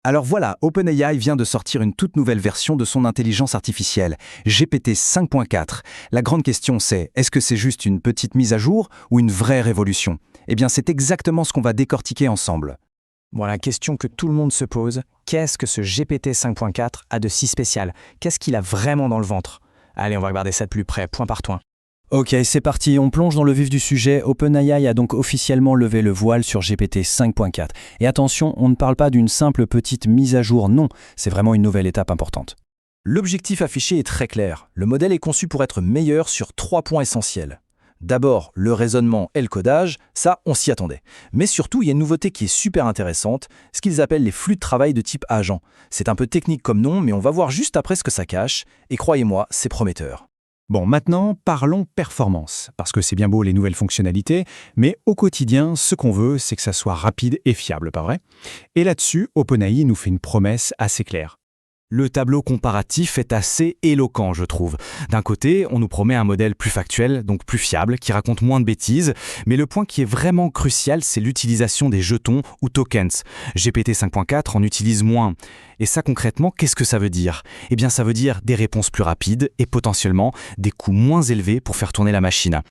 Alors voilà, OpenAI vient de sortir une toute nouvelle version de son intelligence artificielle, GPT 5.4. La grande question c'est, est-ce que c'est juste une petite mise à jour ou une vraie révolution? Eh bien c'est exactement ce qu'on va décortiquer ensemble. Bon, la question que tout le monde se pose, qu'est-ce que ce GPT 5.4 a de si spécial? Qu'est-ce qu'il a vraiment dans le ventre? Allez, on va regarder ça de plus près, point par point. Ok, c'est parti, on plonge dans le vif du sujet. OpenAI a donc officiellement levé le voile sur GPT 5.4. Et attention, on ne parle pas d'une simple petite mise à jour, non, c'est vraiment une nouvelle étape importante. L'objectif affiché est très clair. Le modèle est conçu pour être meilleur sur 3 points essentiels. D'abord, le raisonnement et le codage, ça, on s'y attendait. Mais surtout, il y a une nouveauté qui est super intéressante, ce qu'ils appellent les flux de travail de type agent. C'est un peu technique comme nom, mais on va voir juste après ce que ça cache, et croyez-moi, c'est prometteur. Bon, maintenant, parlons performance, parce que c'est bien beau les nouvelles fonctionnalités, mais au quotidien, ce qu'on veut, c'est que ça soit rapide et fiable, pas vrai? Et là-dessus, OpenAI nous fait une promesse assez claire. Le tableau comparatif est assez éloquent, je trouve. D'un côté, on nous promet un modèle plus factuel, donc plus fiable, qui raconte moins de bêtises, mais le point qui est vraiment crucial, c'est l'utilisation des jetons ou tokens. GPT 5.4 en utilise moins. Et ça concrètement, qu'est-ce que ça veut dire? Eh bien ça veut dire des réponses plus rapides et potentiellement des coûts moins élevés pour faire tourner la machine.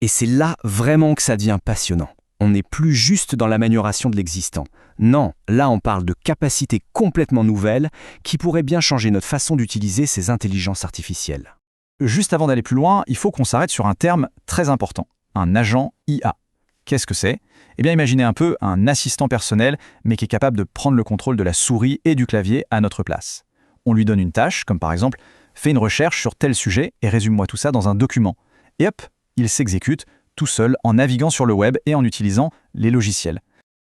Et c'est là vraiment que ça devient passionnant. On n'est plus juste dans l'amélioration de l'existant. Non, là on parle de capacités complètement nouvelles qui pourraient bien changer notre façon d'utiliser ces intelligences artificielles. Juste avant d'aller plus loin, il faut qu'on s'arrête sur un terme très important, un agent IA. Qu'est-ce que c'est? Eh bien imaginez un peu un assistant personnel, mais qui est capable de prendre le contrôle de la souris et du clavier à notre place. On lui donne une tâche, comme par exemple, fais une recherche sur tel sujet et résume-moi tout ça dans un document. Et hop, il s'exécute tout seul en naviguant sur le web et en utilisant les logiciels.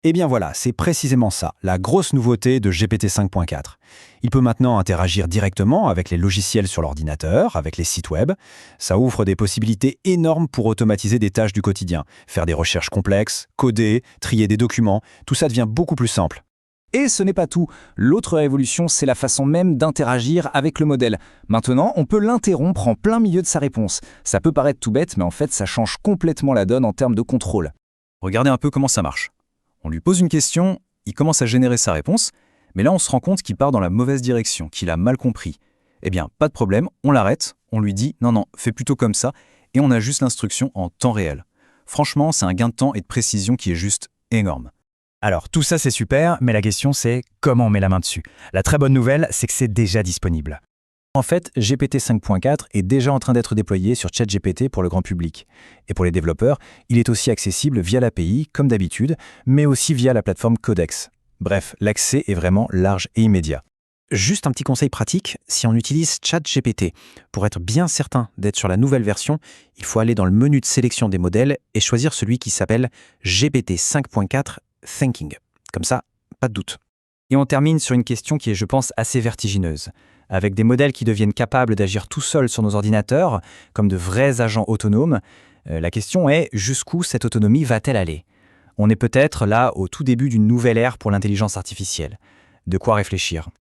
Eh bien voilà, c'est précisément ça, la grosse nouveauté de GPT 5.4. Il peut maintenant interagir directement avec les logiciels sur l'ordinateur, avec les sites web. Ça ouvre des possibilités énormes pour automatiser des tâches du quotidien, faire des recherches complexes, coder, trier des documents, tout ça devient beaucoup plus simple. Et ce n'est pas tout. L'autre révolution, c'est la façon même d'interagir avec le modèle. Maintenant, on peut l'interrompre en plein milieu de sa réponse. Ça peut paraître tout bête, mais en fait, ça change complètement la donne en termes de contrôle. Regardez un peu comment ça marche. On lui pose une question, il commence à générer sa réponse, mais là on se rend compte qu'il part dans la mauvaise direction, qu'il a mal compris. Eh bien, pas de problème, on l'arrête, on lui dit « non, fais plutôt comme ça » et on ajuste l'instruction en temps réel. Franchement, c'est un gain de temps et de précision qui est juste énorme. Alors, tout ça c'est super, mais la question c'est comment on met la main dessus? La très bonne nouvelle, c'est que c'est déjà disponible. En fait, GPT 5.4 est déjà en train d'être déployé sur ChatGPT pour le grand public. Et pour les développeurs, il est aussi accessible via l'API, comme d'habitude, mais aussi via la plateforme Codex. Bref, l'accès est vraiment large et immédiat. Juste un petit conseil pratique, si on utilise ChatGPT, pour être bien certain d'être sur la nouvelle version, il faut aller dans le menu de sélection des modèles et choisir celui qui s'appelle GPT 5.4 Thinking. Comme ça, pas de doute. Et on termine sur une question qui est, je pense, assez vertigineuse. Avec des modèles qui deviennent capables d'agir tout seuls sur nos ordinateurs, comme de vrais agents autonomes, la question est jusqu'où cette autonomie va-t-elle aller? On est peut-être là au tout début d'une nouvelle ère pour l'intelligence artificielle. De quoi réfléchir.